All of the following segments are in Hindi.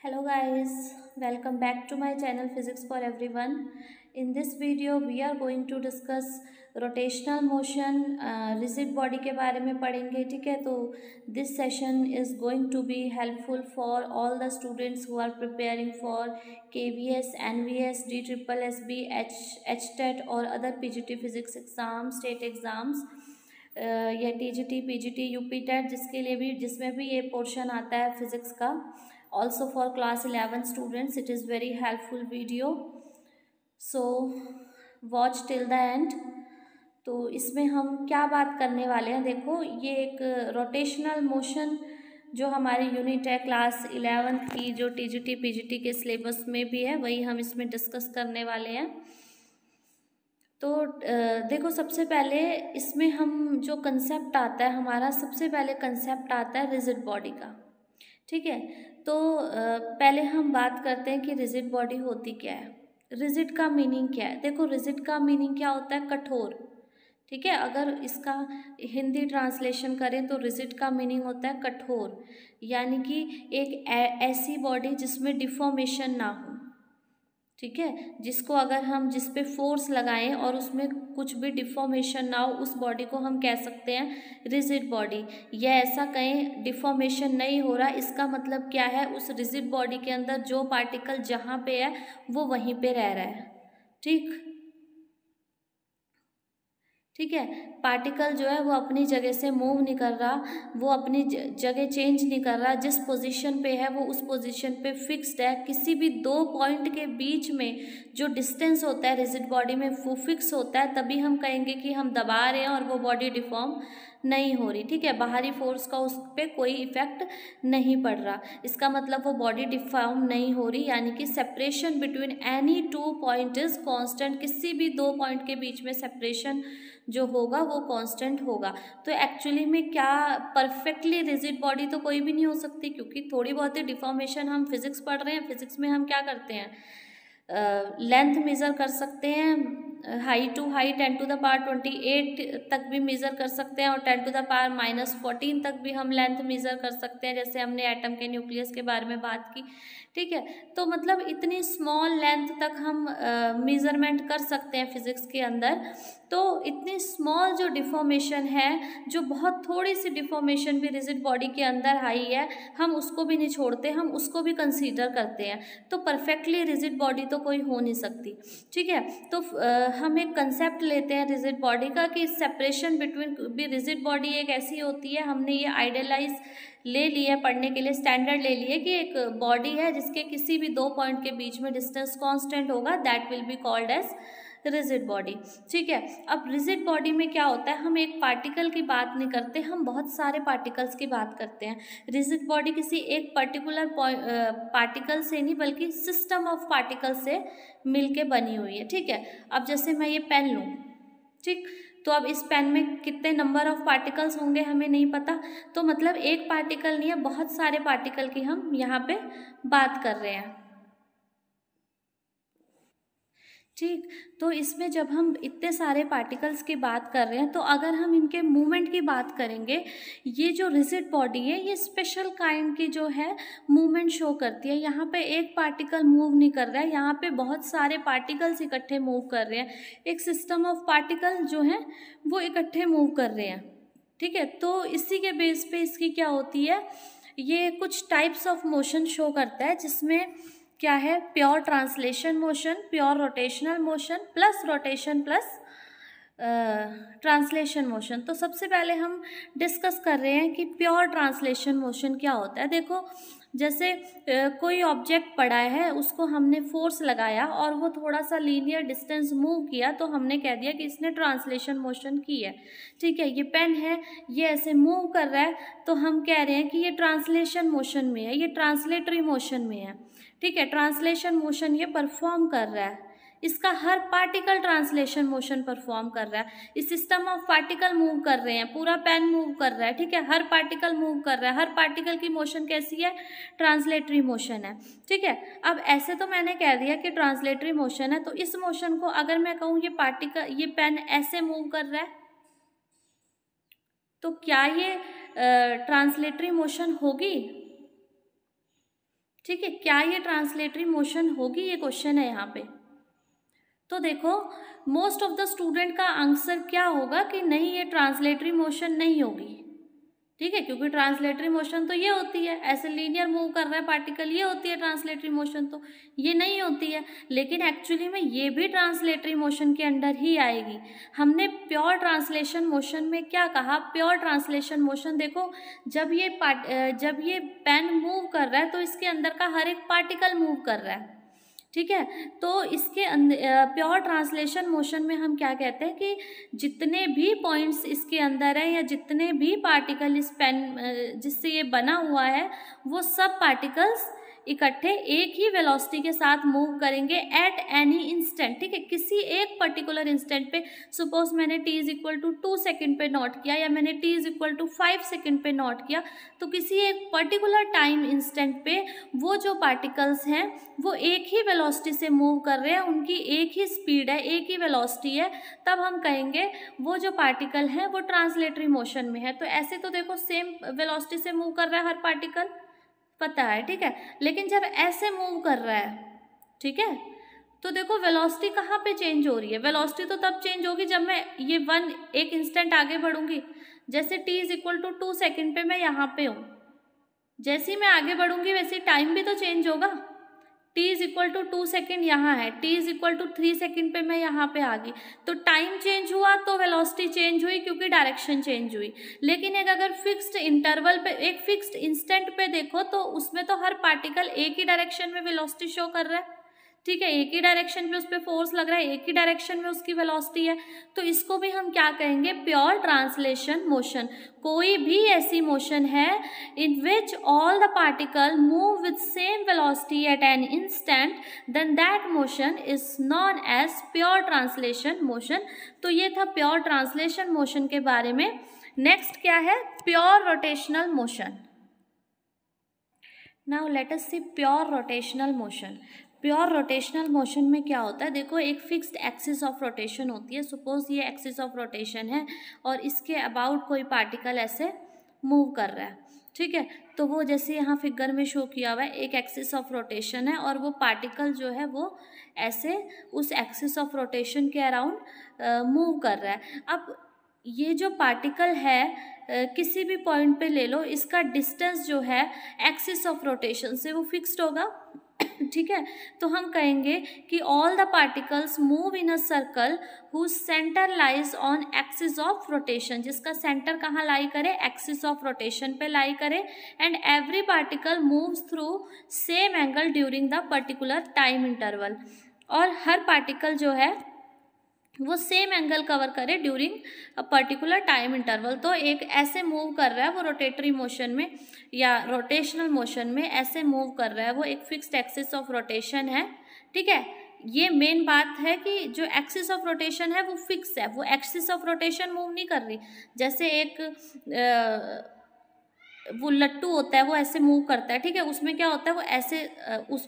Hello guys, welcome back to my channel Physics for Everyone. In this video we are going to discuss rotational motion, rigid body के बारे में पढ़ेंगे. ठीक है, तो this session is going to be helpful for all the students who are preparing for KVS, NVS, DSSB, HTET और other PGT physics exams, state exams. या TGT, PGT, UPTET जिसके लिए भी जिसमें भी ये पोर्शन आता है फिजिक्स का. Also for class 11 students it is very helpful video, so watch till the end. तो इसमें हम क्या बात करने वाले हैं, देखो ये एक रोटेशनल मोशन जो हमारी यूनिट है क्लास 11 की, जो TGT PGT के सिलेबस में भी है, वही हम इसमें डिस्कस करने वाले हैं. तो देखो सबसे पहले इसमें हम जो कंसेप्ट आता है हमारा, सबसे पहले कंसेप्ट आता है रिजिड बॉडी का. ठीक है, तो पहले हम बात करते हैं कि रिजिड बॉडी होती क्या है, रिजिड का मीनिंग क्या है. देखो रिजिड का मीनिंग क्या होता है, कठोर. ठीक है, अगर इसका हिंदी ट्रांसलेशन करें तो रिजिड का मीनिंग होता है कठोर, यानी कि एक ऐसी बॉडी जिसमें डिफॉर्मेशन ना हो. ठीक है, जिसको अगर हम जिस पे फोर्स लगाएं और उसमें कुछ भी डिफॉर्मेशन ना हो, उस बॉडी को हम कह सकते हैं रिजिड बॉडी. या ऐसा कहें डिफॉर्मेशन नहीं हो रहा, इसका मतलब क्या है, उस रिजिड बॉडी के अंदर जो पार्टिकल जहाँ पे है वो वहीं पे रह रहा है. ठीक है, पार्टिकल जो है वो अपनी जगह से मूव नहीं कर रहा, वो अपनी जगह चेंज नहीं कर रहा, जिस पोजीशन पे है वो उस पोजीशन पे फिक्स्ड है. किसी भी दो पॉइंट के बीच में जो डिस्टेंस होता है रिजिड बॉडी में वो फिक्स होता है, तभी हम कहेंगे कि हम दबा रहे हैं और वो बॉडी डिफॉर्म नहीं हो रही. ठीक है, बाहरी फोर्स का उस पर कोई इफेक्ट नहीं पड़ रहा, इसका मतलब वो बॉडी डिफॉर्म नहीं हो रही, यानी कि separation between any two point is constant. किसी भी दो पॉइंट के बीच में सेपरेशन जो होगा वो कांस्टेंट होगा. तो एक्चुअली में क्या, परफेक्टली रिजिड बॉडी तो कोई भी नहीं हो सकती, क्योंकि थोड़ी बहुत ही डिफॉर्मेशन, हम फिजिक्स पढ़ रहे हैं, फिजिक्स में हम क्या करते हैं, लेंथ मेज़र कर सकते हैं, हाई टू हाई 10⁻28 तक भी मेज़र कर सकते हैं, और 10⁻−14 तक भी हम लेंथ मेज़र कर सकते हैं, जैसे हमने एटम के न्यूक्लियस के बारे में बात की. ठीक है, तो मतलब इतनी स्मॉल लेंथ तक हम मेज़रमेंट कर सकते हैं फिज़िक्स के अंदर. तो इतनी स्मॉल जो डिफॉर्मेशन है, जो बहुत थोड़ी सी डिफॉर्मेशन भी रिजिड बॉडी के अंदर आई है, हम उसको भी नहीं छोड़ते, हम उसको भी कंसीडर करते हैं. तो परफेक्टली रिजिड बॉडी तो कोई हो नहीं सकती. ठीक है, तो हम एक कंसेप्ट लेते हैं रिजिड बॉडी का कि सेपरेशन बिटवीन भी, रिजिड बॉडी एक ऐसी होती है, हमने ये आइडियलाइज ले लिया पढ़ने के लिए, स्टैंडर्ड ले लिए कि एक बॉडी है जिसके किसी भी दो पॉइंट के बीच में डिस्टेंस कांस्टेंट होगा, that will be called as rigid body. ठीक है, अब रिजिड बॉडी में क्या होता है, हम एक पार्टिकल की बात नहीं करते, हम बहुत सारे पार्टिकल्स की बात करते हैं. रिजिड बॉडी किसी एक पर्टिकुलर पार्टिकल से नहीं, बल्कि सिस्टम ऑफ पार्टिकल से मिलके बनी हुई है. ठीक है, अब जैसे मैं ये पेन लूँ, ठीक, तो अब इस पेन में कितने नंबर ऑफ पार्टिकल्स होंगे हमें नहीं पता, तो मतलब एक पार्टिकल नहीं है, बहुत सारे पार्टिकल की हम यहाँ पे बात कर रहे हैं. ठीक, तो इसमें जब हम इतने सारे पार्टिकल्स की बात कर रहे हैं, तो अगर हम इनके मूवमेंट की बात करेंगे, ये जो रिजिड बॉडी है ये स्पेशल काइंड की जो है मूवमेंट शो करती है. यहाँ पे एक पार्टिकल मूव नहीं कर रहा है, यहाँ पे बहुत सारे पार्टिकल्स इकट्ठे मूव कर रहे हैं, एक सिस्टम ऑफ पार्टिकल जो है वो इकट्ठे मूव कर रहे हैं. ठीक है, तो इसी के बेस पे इसकी क्या होती है, ये कुछ टाइप्स ऑफ मोशन शो करता है, जिसमें क्या है, pure translation motion, pure rotational motion, plus rotation plus translation motion. तो सबसे पहले हम डिस्कस कर रहे हैं कि प्योर ट्रांसलेशन मोशन क्या होता है. देखो जैसे कोई ऑब्जेक्ट पड़ा है, उसको हमने फोर्स लगाया और वो थोड़ा सा लीनियर डिस्टेंस मूव किया, तो हमने कह दिया कि इसने ट्रांसलेशन मोशन की है. ठीक है, ये पेन है, ये ऐसे मूव कर रहा है, तो हम कह रहे हैं कि ये ट्रांसलेशन मोशन में है, ये ट्रांसलेटरी मोशन में है. ठीक है, ट्रांसलेशन मोशन ये परफॉर्म कर रहा है, इसका हर पार्टिकल ट्रांसलेशन मोशन परफॉर्म कर रहा है. इस सिस्टम ऑफ पार्टिकल मूव कर रहे हैं, पूरा पेन मूव कर रहा है. ठीक है, हर पार्टिकल मूव कर रहा है, हर पार्टिकल की मोशन कैसी है, ट्रांसलेटरी मोशन है. ठीक है, अब ऐसे तो मैंने कह दिया कि ट्रांसलेटरी मोशन है, तो इस मोशन को अगर मैं कहूँ ये पार्टिकल, ये पेन ऐसे मूव कर रहा है, तो क्या ये ट्रांसलेटरी मोशन होगी. ठीक है, क्या ये ट्रांसलेटरी मोशन होगी, ये क्वेश्चन है यहाँ पे। तो देखो मोस्ट ऑफ द स्टूडेंट का आंसर क्या होगा कि नहीं, ये ट्रांसलेटरी मोशन नहीं होगी। ठीक है, क्योंकि ट्रांसलेटरी मोशन तो ये होती है, ऐसे लीनियर मूव कर रहा है पार्टिकल, ये होती है ट्रांसलेटरी मोशन, तो ये नहीं होती है। लेकिन एक्चुअली में ये भी ट्रांसलेटरी मोशन के अंडर ही आएगी। हमने प्योर ट्रांसलेशन मोशन में क्या कहा, प्योर ट्रांसलेशन मोशन देखो जब ये पेन मूव कर रहा है तो इसके अंदर का हर एक पार्टिकल मूव कर रहा है। ठीक है, तो इसके प्योर ट्रांसलेशन मोशन में हम क्या कहते हैं कि जितने भी पॉइंट्स इसके अंदर है या जितने भी पार्टिकल इस पेन जिससे ये बना हुआ है वो सब पार्टिकल्स इकट्ठे एक ही वेलोसिटी के साथ मूव करेंगे एट एनी इंस्टेंट। ठीक है, किसी एक पर्टिकुलर इंस्टेंट पे, सपोज मैंने t is equal to 2 second पे नोट किया या मैंने t is equal to 5 second पे नोट किया, तो किसी एक पर्टिकुलर टाइम इंस्टेंट पे वो जो पार्टिकल्स हैं वो एक ही वेलोसिटी से मूव कर रहे हैं, उनकी एक ही स्पीड है, एक ही वेलोसिटी है, तब हम कहेंगे वो जो पार्टिकल है वो ट्रांसलेटरी मोशन में है। तो ऐसे तो देखो सेम वेलोसिटी से मूव कर रहा है हर पार्टिकल, पता है। ठीक है, लेकिन जब ऐसे मूव कर रहा है, ठीक है, तो देखो वेलोसिटी कहाँ पे चेंज हो रही है, वेलोसिटी तो तब चेंज होगी जब मैं ये एक इंस्टेंट आगे बढ़ूंगी। जैसे t is equal to 2 second पे मैं यहाँ पे हूँ, जैसे ही मैं आगे बढ़ूंगी वैसे टाइम भी तो चेंज होगा। t is equal to 2 second यहाँ है, t is equal to 3 second पे मैं यहाँ पे आ गई, तो टाइम चेंज हुआ तो वेलोसिटी चेंज हुई क्योंकि डायरेक्शन चेंज हुई। लेकिन एक अगर फिक्स्ड इंटरवल पे, एक फिक्स्ड इंस्टेंट पे देखो तो उसमें तो हर पार्टिकल एक ही डायरेक्शन में वेलोसिटी शो कर रहा है। ठीक है, एक ही डायरेक्शन पे उस पर फोर्स लग रहा है, एक ही डायरेक्शन में उसकी वेलोसिटी है, तो इसको भी हम क्या कहेंगे, प्योर ट्रांसलेशन मोशन। कोई भी ऐसी मोशन है in which all the particle move with same velocity at an instant, then that motion is known as pure translation motion. तो ये था प्योर ट्रांसलेशन मोशन के बारे में। नेक्स्ट क्या है, pure rotational motion. Now let us see pure rotational motion. Pure rotational motion में क्या होता है, देखो एक फिक्स्ड एक्सिस ऑफ रोटेशन होती है। सपोज ये एक्सिस ऑफ रोटेशन है और इसके अबाउट कोई पार्टिकल ऐसे मूव कर रहा है। ठीक है, तो वो जैसे यहाँ फिगर में शो किया हुआ है, एक एक्सिस ऑफ रोटेशन है और वो पार्टिकल जो है वो ऐसे उस एक्सिस ऑफ रोटेशन के अराउंड मूव कर रहा है। अब ये जो पार्टिकल है किसी भी पॉइंट पे ले लो, इसका डिस्टेंस जो है एक्सिस ऑफ रोटेशन से वो फिक्स्ड होगा। ठीक है, तो हम कहेंगे कि all the particles move in a circle whose centre lies on axis of rotation, जिसका सेंटर कहाँ लाई करे, एक्सिस ऑफ रोटेशन पे लाई करे, and every particle moves through same angle during the particular time interval. और हर पार्टिकल जो है वो सेम एंगल कवर करे during a particular time interval. तो एक ऐसे मूव कर रहा है वो रोटेटरी मोशन में या रोटेशनल मोशन में ऐसे मूव कर रहा है, वो एक फिक्स्ड एक्सिस ऑफ रोटेशन है। ठीक है, ये मेन बात है कि जो एक्सिस ऑफ रोटेशन है वो फिक्स है, वो एक्सिस ऑफ रोटेशन मूव नहीं कर रही। जैसे एक वो लट्टू होता है वो ऐसे मूव करता है। ठीक है, उसमें क्या होता है, वो ऐसे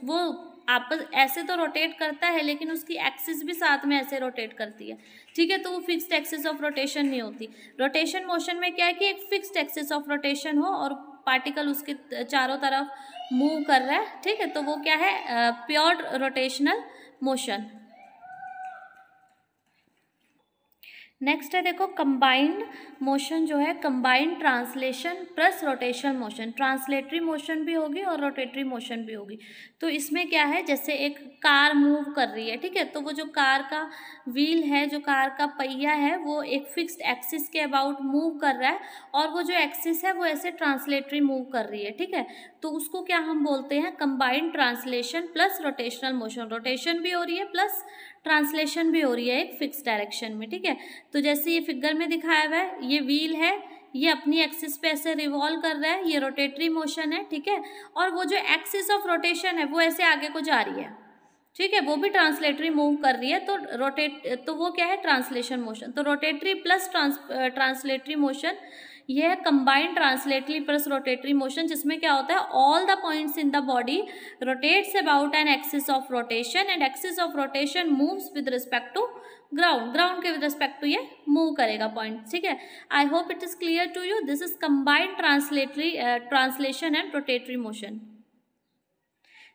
वो आपस ऐसे तो रोटेट करता है लेकिन उसकी एक्सिस भी साथ में ऐसे रोटेट करती है। ठीक है, तो वो फिक्स्ड एक्सिस ऑफ रोटेशन नहीं होती। रोटेशन मोशन में क्या है कि एक फिक्स्ड एक्सिस ऑफ रोटेशन हो और पार्टिकल उसके चारों तरफ मूव कर रहा है। ठीक है, तो वो क्या है, प्योर रोटेशनल मोशन। नेक्स्ट है देखो कंबाइंड मोशन जो है, combined translation plus rotation motion. Translatory motion भी होगी और रोटेटरी मोशन भी होगी। तो इसमें क्या है, जैसे एक कार मूव कर रही है। ठीक है, तो वो जो कार का व्हील है, जो कार का पहिया है, वो एक फिक्स्ड एक्सिस के अबाउट मूव कर रहा है और वो जो एक्सिस है वो ऐसे ट्रांसलेटरी मूव कर रही है। ठीक है, तो उसको क्या हम बोलते हैं, combined translation plus rotational motion. Rotation भी हो रही है प्लस ट्रांसलेशन भी हो रही है एक फिक्स डायरेक्शन में। ठीक है, तो जैसे ये फिगर में दिखाया हुआ है, ये व्हील है, ये अपनी एक्सिस पे ऐसे रिवॉल्व कर रहा है, ये रोटेटरी मोशन है। ठीक है, और वो जो एक्सिस ऑफ रोटेशन है वो ऐसे आगे को जा रही है। ठीक है, वो भी ट्रांसलेटरी मूव कर रही है, तो वो क्या है, ट्रांसलेशन मोशन। तो रोटेटरी प्लस ट्रांसलेटरी मोशन, ये है combined translatory plus rotatory motion, जिसमें क्या होता है, all the points in the body rotates about an axis of rotation and axis of rotation moves with respect to ground, ground के विद रिस्पेक्ट टू ये मूव करेगा पॉइंट। ठीक है, I hope it is clear to you. This is combined translation and rotatory motion.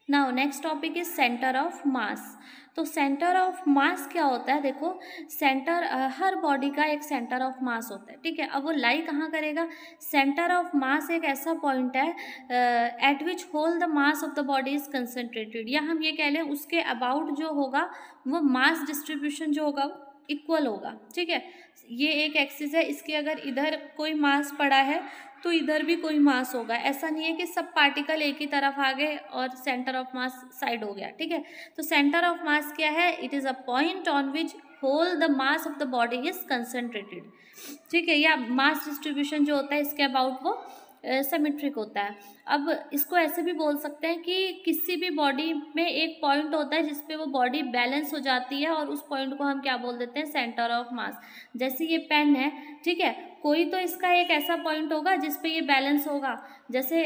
Now next topic is centre of mass. तो सेंटर ऑफ मास क्या होता है, देखो सेंटर हर बॉडी का एक सेंटर ऑफ मास होता है, ठीक है। अब वो लाई कहाँ करेगा, सेंटर ऑफ मास एक ऐसा पॉइंट है at which whole the mass of the body is concentrated, या हम ये कह लें उसके अबाउट जो होगा वो मास डिस्ट्रीब्यूशन जो होगा इक्वल होगा, ठीक है। ये एक एक्सिस है, इसके अगर इधर कोई मास पड़ा है तो इधर भी कोई मास होगा, ऐसा नहीं है कि सब पार्टिकल एक ही तरफ आ गए और सेंटर ऑफ मास साइड हो गया, ठीक है। तो सेंटर ऑफ मास क्या है, it is a point on which whole the mass of the body is concentrated, ठीक है। या मास डिस्ट्रीब्यूशन जो होता है इसके अबाउट वो सिमेट्रिक होता है। अब इसको ऐसे भी बोल सकते हैं कि किसी भी बॉडी में एक पॉइंट होता है जिसपे वो बॉडी बैलेंस हो जाती है और उस पॉइंट को हम क्या बोल देते हैं, सेंटर ऑफ मास। जैसे ये पेन है, ठीक है, कोई तो इसका एक ऐसा पॉइंट होगा जिसपे ये बैलेंस होगा, जैसे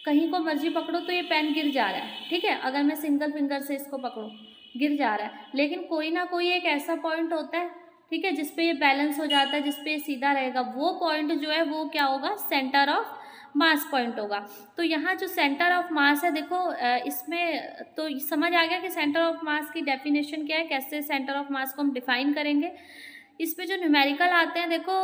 कहीं को मर्जी पकड़ो तो ये पेन गिर जा रहा है, ठीक है, अगर मैं सिंगल फिंगर से इसको पकड़ूँ गिर जा रहा है, लेकिन कोई ना कोई एक ऐसा पॉइंट होता है, ठीक है, जिसपे ये बैलेंस हो जाता है, जिसपे ये सीधा रहेगा, वो पॉइंट जो है वो क्या होगा, सेंटर ऑफ मास पॉइंट होगा। तो यहाँ जो सेंटर ऑफ मास है, देखो इसमें तो समझ आ गया कि सेंटर ऑफ मास की डेफिनेशन क्या है, कैसे सेंटर ऑफ मास को हम डिफाइन करेंगे। इसमें जो न्यूमेरिकल आते हैं, देखो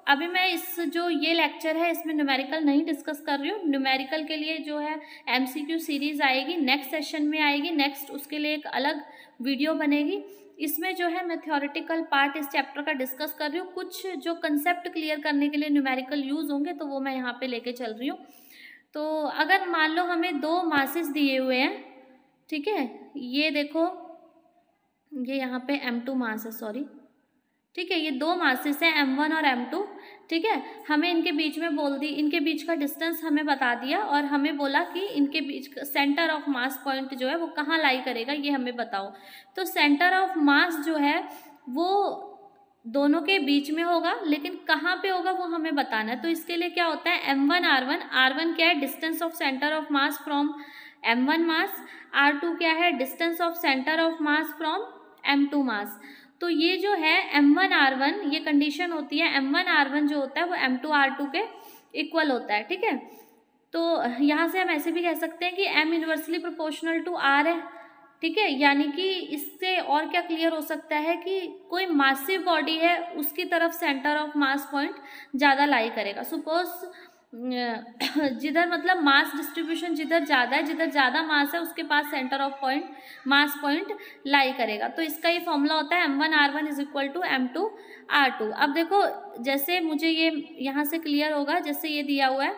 अभी मैं इस जो ये लेक्चर है इसमें न्यूमेरिकल नहीं डिस्कस कर रही हूँ। न्यूमेरिकल के लिए जो है MCQ सीरीज आएगी, नेक्स्ट सेशन में आएगी, नेक्स्ट उसके लिए एक अलग वीडियो बनेगी। इसमें जो है मैं थ्योरेटिकल पार्ट इस चैप्टर का डिस्कस कर रही हूँ, कुछ जो कंसेप्ट क्लियर करने के लिए न्यूमेरिकल यूज़ होंगे तो वो मैं यहाँ पे लेके चल रही हूँ। तो अगर मान लो हमें दो मासेस दिए हुए हैं, ठीक है, ये देखो ये यहाँ पे M2 मास है, सॉरी, ठीक है, ये दो मासेस हैं M1 और M2, ठीक है। हमें इनके बीच में बोल दी, इनके बीच का डिस्टेंस हमें बता दिया और हमें बोला कि इनके बीच सेंटर ऑफ मास पॉइंट जो है वो कहाँ लाई करेगा, ये हमें बताओ। तो सेंटर ऑफ मास जो है वो दोनों के बीच में होगा, लेकिन कहाँ पे होगा वो हमें बताना है। तो इसके लिए क्या होता है, M1 R1, R1 क्या है, distance of centre of mass from M1 mass, R2 क्या है, distance of centre of mass from M2 मास। तो ये जो है M1 R1, ये कंडीशन होती है, M1 R1 जो होता है वो M2 R2 के इक्वल होता है, ठीक है। तो यहाँ से हम ऐसे भी कह सकते हैं कि M inversely proportional to R है, ठीक है। यानी कि इससे और क्या क्लियर हो सकता है कि कोई मासिव बॉडी है उसकी तरफ सेंटर ऑफ मास पॉइंट ज़्यादा लाई करेगा। सपोज जिधर मतलब मास डिस्ट्रीब्यूशन जिधर ज़्यादा है, जिधर ज़्यादा मास है उसके पास centre of point mass point lie करेगा। तो इसका ये फॉर्मूला होता है M1 R1 is equal to M2 R2। अब देखो जैसे मुझे ये यहाँ से क्लियर होगा, जैसे ये दिया हुआ है,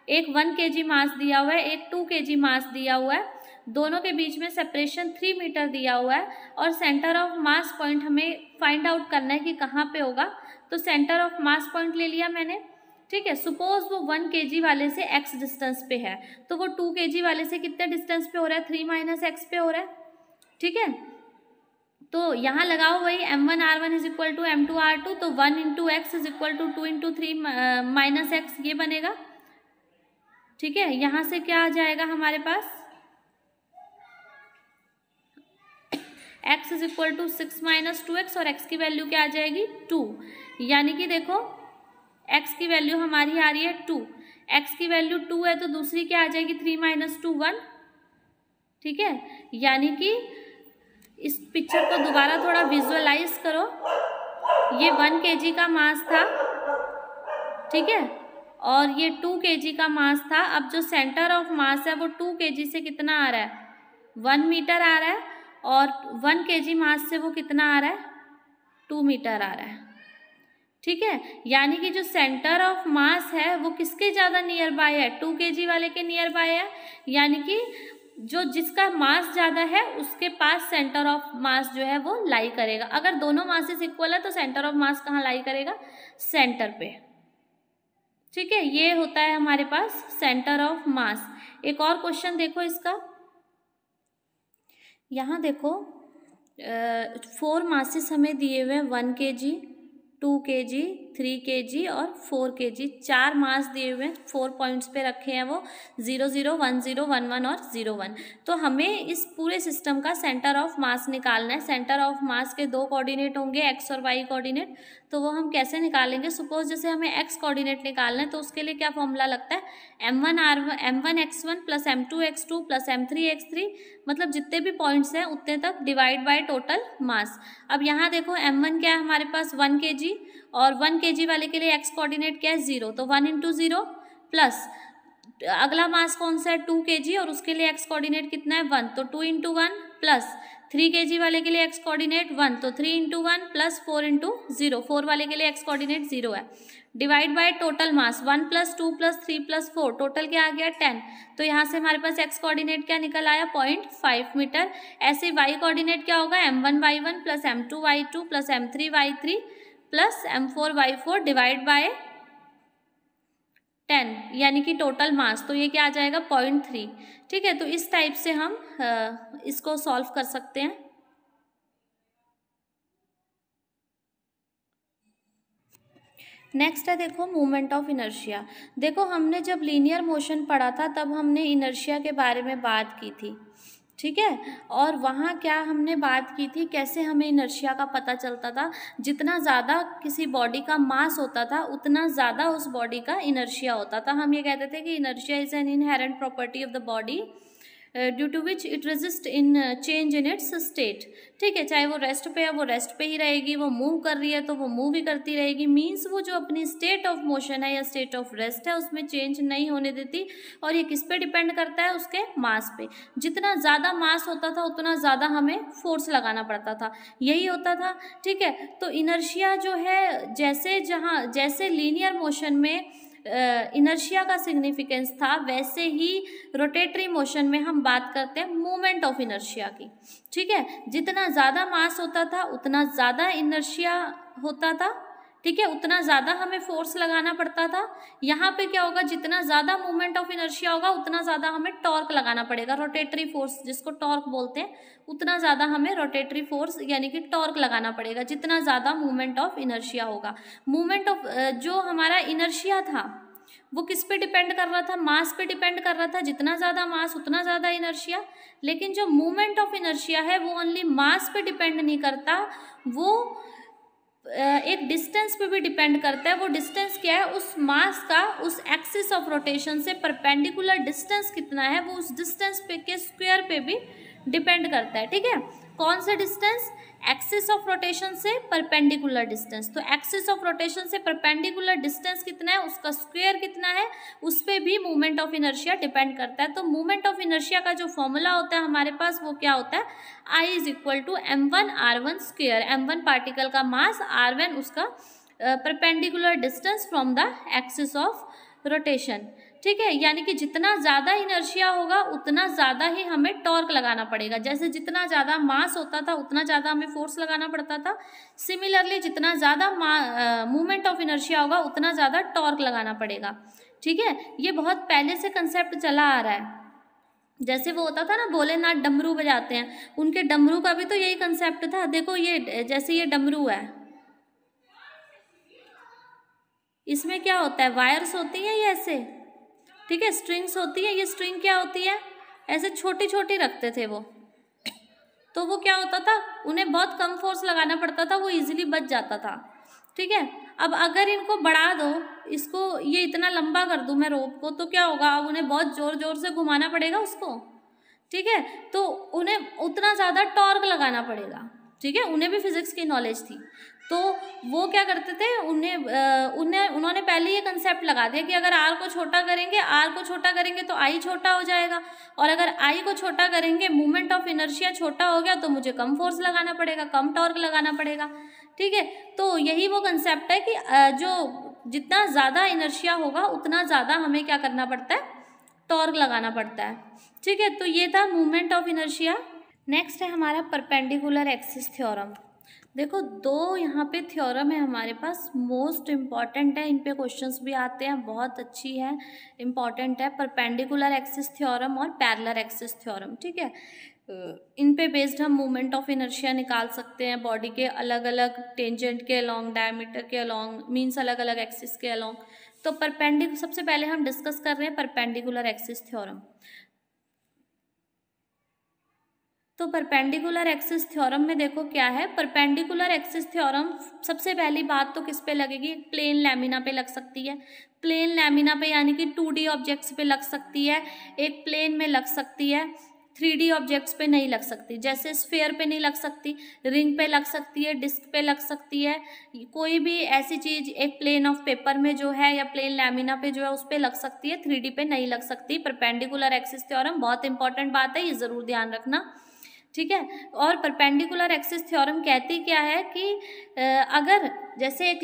एक 1 kg मास दिया हुआ है, एक 2 kg मास दिया हुआ है, दोनों के बीच में सेपरेशन 3 मीटर दिया हुआ है और सेंटर ऑफ मास पॉइंट हमें फाइंड आउट करना है कि कहाँ पे होगा। तो सेंटर ऑफ मास पॉइंट ले लिया मैंने, ठीक है। सपोज वो 1 kg वाले से x डिस्टेंस पे है, तो वो 2 kg वाले से कितने डिस्टेंस पे हो रहा है, 3 - x पे हो रहा है, ठीक है। तो यहाँ लगाओ वही M1 R1 is equal to M2 R2, तो 1 × x is equal to 2 × 3 - x, ये बनेगा, ठीक है। यहाँ से क्या आ जाएगा हमारे पास, x is equal to 6 - 2x और x की वैल्यू क्या आ जाएगी 2। यानी कि देखो x की वैल्यू हमारी आ रही है 2, x की वैल्यू 2 है तो दूसरी क्या आ जाएगी 3 - 2 1, ठीक है। यानी कि इस पिक्चर को दोबारा थोड़ा विजुअलाइज करो, ये 1 kg का मास था, ठीक है, और ये 2 kg का मास था। अब जो सेंटर ऑफ मास है वो 2 kg से कितना आ रहा है, 1 मीटर आ रहा है, और 1 kg मास से वो कितना आ रहा है, 2 मीटर आ रहा है, ठीक है। यानी कि जो सेंटर ऑफ मास है वो किसके ज़्यादा नियर बाय है, 2 kg वाले के नियर बाय है। यानी कि जो जिसका मास ज़्यादा है उसके पास सेंटर ऑफ मास जो है वो लाई करेगा। अगर दोनों मासेस इक्वल है तो सेंटर ऑफ मास कहाँ लाई करेगा, सेंटर पे, ठीक है। ये होता है हमारे पास सेंटर ऑफ मास। एक और क्वेश्चन देखो इसका, यहाँ देखो 4 मासेस हमें दिए हुए हैं, 1 kg 2 kg 3 kg और 4 kg, 4 मास दिए हुए हैं, 4 पॉइंट्स पे रखे हैं वो 0 0 1 0 1 1 और 0 1। तो हमें इस पूरे सिस्टम का सेंटर ऑफ मास निकालना है। सेंटर ऑफ मास के 2 कोऑर्डिनेट होंगे, x और y कोऑर्डिनेट। तो वो हम कैसे निकालेंगे? सपोज जैसे हमें x कोऑर्डिनेट निकालना है तो उसके लिए क्या फॉर्मूला लगता है? m1x1 plus m2x2 plus m3x3, मतलब जितने भी पॉइंट्स हैं उतने तक डिवाइड बाय टोटल मास। अब यहाँ देखो m1 क्या है हमारे पास 1 kg, और 1 kg वाले के लिए x कोऑर्डिनेट क्या है 0, तो 1 इंटू 0 प्लस अगला मास कौन सा है 2 kg, और उसके लिए x कोऑर्डिनेट कितना है 1, तो 2 इंटू 1 प्लस 3 kg वाले के लिए x कोऑर्डिनेट 1, तो 3 इंटू 1 प्लस 4 इंटू 0, 4 वाले के लिए x कोऑर्डिनेट 0 है, divide by total mass 1 plus 2 plus 3 plus 4, total क्या आ गया 10। तो यहाँ से हमारे पास x कोऑर्डिनेट क्या निकल आया 0.5 मीटर। ऐसे y कोऑर्डिनेट क्या होगा m1y1 plus m2y2 plus m3y3 plus m4y4 divide by 10, यानी कि टोटल मास, तो ये क्या आ जाएगा 0.3। ठीक है, तो इस टाइप से हम इसको सॉल्व कर सकते हैं। नेक्स्ट है देखो मोमेंट ऑफ इनर्शिया। देखो हमने जब लीनियर मोशन पढ़ा था तब हमने इनर्शिया के बारे में बात की थी, ठीक है, और वहाँ क्या हमने बात की थी, कैसे हमें इनर्शिया का पता चलता था। जितना ज़्यादा किसी बॉडी का मास होता था उतना ज़्यादा उस बॉडी का इनर्शिया होता था। हम ये कहते थे कि inertia is an inherent property of the body due to which it resist in change in its state. ठीक है, चाहे वो रेस्ट पे है वो रेस्ट पे ही रहेगी, वो मूव कर रही है तो वो मूव ही करती रहेगी। मीन्स वो जो अपनी स्टेट ऑफ मोशन है या स्टेट ऑफ रेस्ट है उसमें चेंज नहीं होने देती। और ये किस पे डिपेंड करता है? उसके मास पे। जितना ज़्यादा मास होता था उतना ज़्यादा हमें फोर्स लगाना पड़ता था, यही होता था। ठीक है, तो इनर्शिया जो है जैसे लीनियर मोशन में इनर्शिया का सिग्निफिकेंस था, वैसे ही रोटेटरी मोशन में हम बात करते हैं मूवमेंट ऑफ इनर्शिया की। ठीक है, जितना ज़्यादा मास होता था उतना ज़्यादा इनर्शिया होता था। ठीक है, उतना ज़्यादा हमें फोर्स लगाना पड़ता था। यहाँ पे क्या होगा, जितना ज़्यादा मूवमेंट ऑफ इनर्शिया होगा उतना ज़्यादा हमें टॉर्क लगाना पड़ेगा, रोटेटरी फोर्स जिसको टॉर्क बोलते हैं, उतना ज़्यादा हमें रोटेटरी फोर्स यानी कि टॉर्क लगाना पड़ेगा जितना ज़्यादा मूवमेंट ऑफ इनर्शिया होगा। मूवमेंट ऑफ जो हमारा इनर्शिया था वो किस पे डिपेंड कर रहा था? मास पे डिपेंड कर रहा था। जितना ज़्यादा मास उतना ज़्यादा इनर्शिया। लेकिन जो मूवमेंट ऑफ इनर्शिया है वो ओनली मास पे डिपेंड नहीं करता, वो एक डिस्टेंस पे भी डिपेंड करता है। वो डिस्टेंस क्या है? उस मास का उस एक्सिस ऑफ रोटेशन से परपेंडिकुलर डिस्टेंस कितना है वो उस डिस्टेंस पे के स्क्वायर पे भी डिपेंड करता है। ठीक है, कौन सा डिस्टेंस? एक्सिस ऑफ रोटेशन से परपेंडिकुलर डिस्टेंस। तो एक्सिस ऑफ रोटेशन से परपेंडिकुलर डिस्टेंस कितना है, उसका स्क्वायर कितना है, उस पर भी मूवमेंट ऑफ इनर्शिया डिपेंड करता है। तो मूवमेंट ऑफ इनर्शिया का जो फॉर्मूला होता है हमारे पास वो क्या होता है? I is equal to m1r1 square. m1 particle का मास, r1 उसका perpendicular distance from the axis of rotation. ठीक है, यानी कि जितना ज़्यादा इनर्शिया होगा उतना ज़्यादा ही हमें टॉर्क लगाना पड़ेगा। जैसे जितना ज़्यादा मास होता था उतना ज़्यादा हमें फोर्स लगाना पड़ता था, सिमिलरली जितना ज़्यादा मूवमेंट ऑफ इनर्शिया होगा उतना ज़्यादा टॉर्क लगाना पड़ेगा। ठीक है, ये बहुत पहले से कंसेप्ट चला आ रहा है। जैसे वो होता था ना, भोलेनाथ डमरू बजाते हैं, उनके डमरू का भी तो यही कंसेप्ट था। देखो ये जैसे ये डमरू है, इसमें क्या होता है? वायर्स होती हैं ये ऐसे, ठीक है, स्ट्रिंग्स होती है। ये स्ट्रिंग क्या होती है? ऐसे छोटी छोटी रखते थे वो, तो वो क्या होता था, उन्हें बहुत कम फोर्स लगाना पड़ता था, वो इजीली बच जाता था। ठीक है, अब अगर इनको बढ़ा दो, इसको ये इतना लंबा कर दूं मैं रोप को, तो क्या होगा? अब उन्हें बहुत जोर जोर से घुमाना पड़ेगा उसको। ठीक है, तो उन्हें उतना ज़्यादा टॉर्क लगाना पड़ेगा। ठीक है, उन्हें भी फिजिक्स की नॉलेज थी, तो वो क्या करते थे, उन्होंने पहले ये कंसेप्ट लगा दिया कि अगर आर को छोटा करेंगे तो आई छोटा हो जाएगा, और अगर आई को छोटा करेंगे, मूवमेंट ऑफ इनर्शिया छोटा हो गया, तो मुझे कम फोर्स लगाना पड़ेगा, कम टॉर्क लगाना पड़ेगा। ठीक है, तो यही वो कंसेप्ट है कि जो जितना ज़्यादा इनर्शिया होगा उतना ज़्यादा हमें क्या करना पड़ता है? टॉर्क लगाना पड़ता है। ठीक है, तो ये था मूवमेंट ऑफ इनर्शिया। नेक्स्ट है हमारा परपेंडिकुलर एक्सिस थ्योरम। देखो दो यहाँ पे थ्योरम है हमारे पास, मोस्ट इम्पॉर्टेंट है, इन पे क्वेश्चंस भी आते हैं, बहुत अच्छी है, इम्पॉर्टेंट है, परपेंडिकुलर एक्सिस थ्योरम और पैरेलल एक्सिस थ्योरम। ठीक है, इन पे बेस्ड हम मोमेंट ऑफ इनर्शिया निकाल सकते हैं बॉडी के अलग अलग टेंजेंट के अलोंग, डायमीटर के अलोंग, मीन्स अलग अलग एक्सिस के अलोंग। तो सबसे पहले हम डिस्कस कर रहे हैं परपेंडिकुलर एक्सिस थ्योरम। तो परपेंडिकुलर एक्सिस थ्योरम में देखो क्या है। परपेंडिकुलर एक्सिस थ्योरम सबसे पहली बात तो किस पे लगेगी, प्लेन लैमिना पे लग सकती है। प्लेन लैमिना पे यानी कि 2D ऑब्जेक्ट्स पे लग सकती है, एक प्लेन में लग सकती है, 3D ऑब्जेक्ट्स पे नहीं लग सकती। जैसे स्फेयर पे नहीं लग सकती, रिंग पे लग सकती है, डिस्क पे लग सकती है, कोई भी ऐसी चीज एक प्लेन ऑफ पेपर में जो है या प्लेन लैमिना पे जो है उस पे लग सकती है, 3D पे नहीं लग सकती। परपेंडिकुलर एक्सिस थ्योरम बहुत इंपॉर्टेंट बात है, ये जरूर ध्यान रखना, ठीक है। और परपेंडिकुलर एक्सिस थ्योरम कहती क्या है कि अगर जैसे एक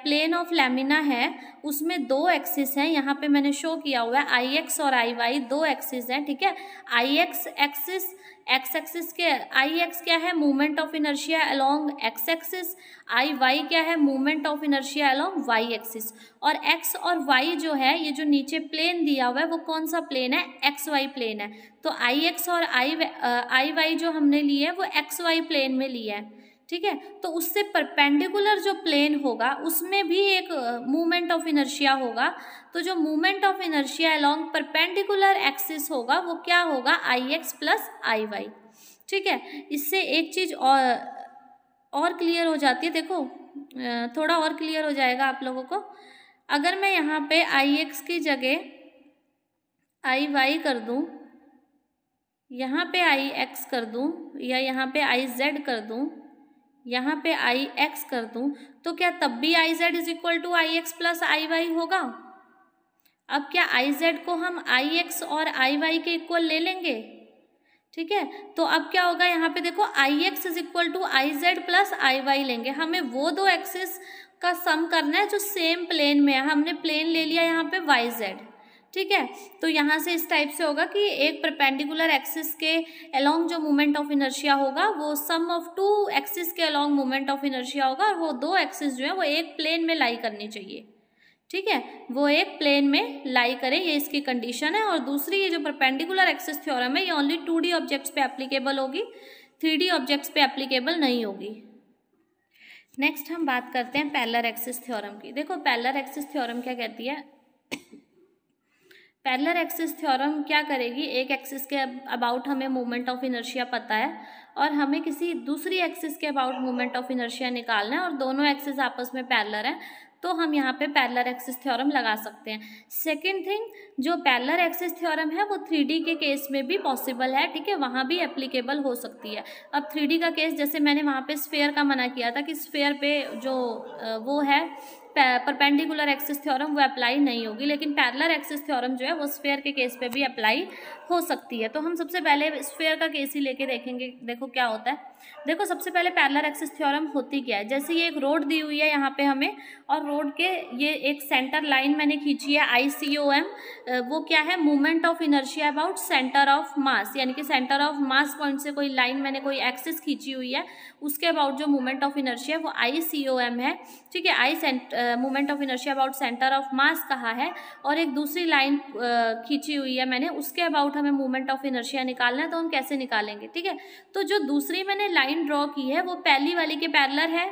प्लेन ऑफ लैमिना है, उसमें दो एक्सिस हैं, यहाँ पे मैंने शो किया हुआ है आई एक्स और आई वाई, दो एक्सिस हैं, ठीक है। I X axis, X axis के आई एक्स क्या है, movement of inertia along X axis, I Y क्या है, movement of inertia along Y axis. और एक्स और वाई जो है, ये जो नीचे प्लेन दिया हुआ है वो कौन सा प्लेन है, एक्स वाई प्लेन है। तो आई एक्स और आई वाई जो हमने लिए है वो एक्स वाई प्लेन में लिया है, ठीक है। तो उससे परपेंडिकुलर जो प्लेन होगा उसमें भी एक मूवमेंट ऑफ इनर्शिया होगा। तो जो movement of inertia along perpendicular axis होगा वो क्या होगा, आई एक्स प्लस आई वाई, ठीक है। इससे एक चीज और क्लियर हो जाती है, देखो थोड़ा और क्लियर हो जाएगा आप लोगों को। अगर मैं यहाँ पे आई एक्स की जगह आई वाई कर दूँ, यहाँ पे आई एक्स कर दूँ, या यहाँ पे आई जेड कर दूँ, यहाँ पे आई एक्स कर दूँ, तो क्या तब भी I Z is equal to I X plus I Y होगा। अब क्या आई जेड को हम आई एक्स और आई वाई के इक्वल ले लेंगे, ठीक है। तो अब क्या होगा, यहाँ पे देखो I X is equal to I Z plus I Y लेंगे। हमें वो दो एक्सिस का सम करना है जो सेम प्लेन में है। हमने प्लेन ले लिया यहाँ पे वाई जेड, ठीक है। तो यहाँ से इस टाइप से होगा कि एक परपेंडिकुलर एक्सिस के अलोंग जो मोमेंट ऑफ इनर्शिया होगा वो सम ऑफ टू एक्सिस के अलोंग मोमेंट ऑफ इनर्शिया होगा, और वो दो एक्सिस जो है वो एक प्लेन में लाई करनी चाहिए, ठीक है, वो एक प्लेन में लाई करे, ये इसकी कंडीशन है। और दूसरी ये जो परपेंडिकुलर एक्सिस थ्योरम है ये ओनली 2D ऑब्जेक्ट्स पे एप्लीकेबल होगी, 3D ऑब्जेक्ट्स पे एप्लीकेबल नहीं होगी। नेक्स्ट हम बात करते हैं पैरेलल एक्सिस थ्योरम की। देखो पैरेलल एक्सिस थ्योरम क्या कहती है, पैरेलल एक्सिस थ्योरम क्या करेगी, एक एक्सिस के अबाउट हमें मोमेंट ऑफ इनर्शिया पता है और हमें किसी दूसरी एक्सिस के अबाउट मोमेंट ऑफ इनर्शिया निकालना है और दोनों एक्सिस आपस में पैरेलल हैं, तो हम यहाँ पे पैरेलल एक्सिस थ्योरम लगा सकते हैं। सेकंड थिंग, जो पैरेलल एक्सिस थ्योरम है वो 3D के केस में भी पॉसिबल है, ठीक है, वहाँ भी एप्लीकेबल हो सकती है। अब 3D का केस, जैसे मैंने वहाँ पे स्फेयर का मना किया था कि स्फेयर पे जो वो है परपेंडिकुलर एक्सिस थ्योरम वो अप्लाई नहीं होगी, लेकिन पैरेलल एक्सिस थ्योरम जो है वो स्फेयर के केस पे भी अप्लाई हो सकती है। तो हम सबसे पहले स्फेयर का केस ही लेके देखेंगे, देखो क्या होता है। देखो सबसे पहले पैरेलल एक्सिस थ्योरम होती क्या है, जैसे ये एक रोड दी हुई है यहाँ पे हमें, और रोड के ये एक सेंटर लाइन मैंने खींची है ICOM, वो क्या है, movement of inertia about centre of mass, यानी कि सेंटर ऑफ मास पॉइंट से कोई लाइन मैंने कोई एक्सिस खींची हुई है, उसके अबाउट जो मूवमेंट ऑफ इनर्शिया है वो ICOM है, ठीक है। Movement of inertia about centre of mass कहा है, और एक दूसरी लाइन खींची हुई है मैंने, उसके अबाउट हमें मूवमेंट ऑफ इनर्शिया निकालना है, तो हम कैसे निकालेंगे, ठीक है। तो जो दूसरी मैंने लाइन ड्रॉ की है वो पहली वाली के पैरेलल है,